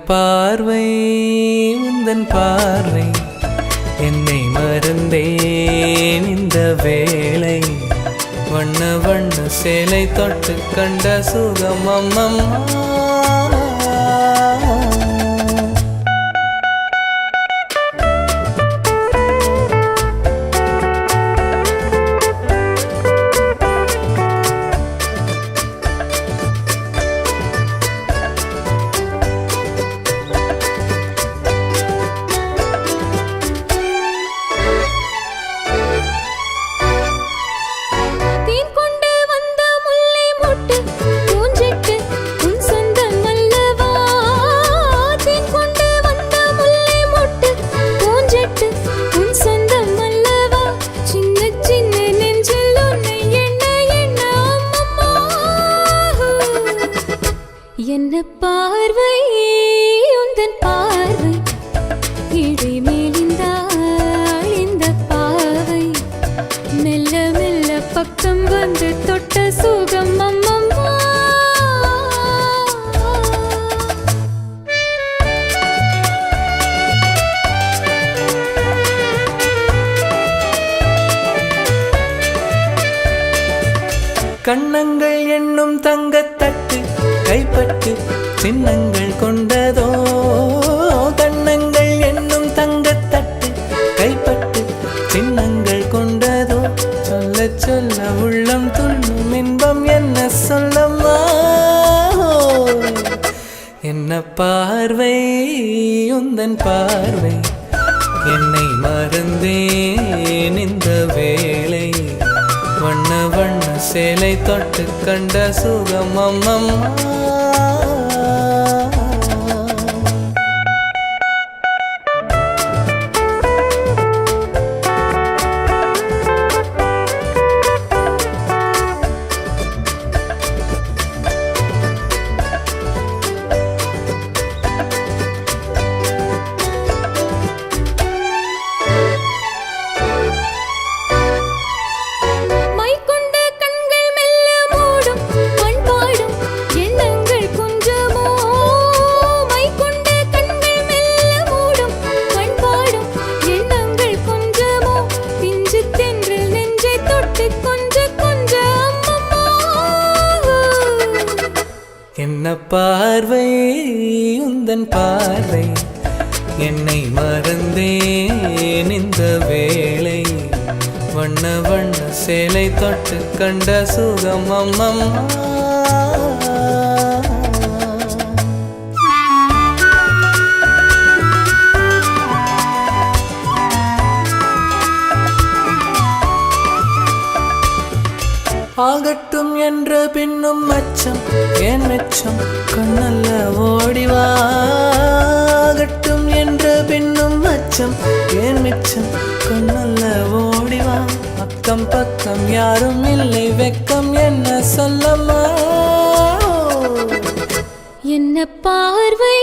பார்வை உந்தன் பார்வை என்னை மறந்தேன் இந்த வேளை வண்ண வண்ண சேலை தொட்டு கண்ட சுகம் அம்மம்மா என்ன பார்வை உந்தன் பார்வை இடை மேலிந்தாள் இந்த பாவை மெல்ல மெல்ல பக்கம் வந்து தொட்ட சுகம் அம்மம்மா கண்ணங்கள் என்னும் தங்கத்தட்டு கைப்பட்டு சின்னங்கள் கொண்டதோ கண்ணங்கள் என்னும் தங்கத்தட்டு கைப்பட்டு சின்னங்கள் கொண்டதோ சொல்ல சொல்ல உள்ளம் துள்ளும் இன்பம் என்ன சொல்லம்மா என்ன பார்வை உந்தன் பார்வை என்னை மறந்தேன் இந்த வேளை வண்ண வண்ண சேலை தொட்டு கண்ட சுகம் அம்மம்மா என்ன பார்வை உந்தன் பார்வை என்னை மறந்தேன் இந்த வேளை வண்ண வண்ண சேலை தொட்டு கண்ட சுகம் அம்மம்மா ஆகட்டும் என்ற பின்னும் அச்சம் ஏன் மெச்சம் கண்ணல்ல ஓடிவாகட்டும் என்ற பின்னும் அச்சம் ஏன் மிச்சம் கண்ணல்ல ஓடிவா அக்கம் பக்கம் யாரும் இல்லை வெக்கம் என்ன சொல்லம்மா என்ன பார்வை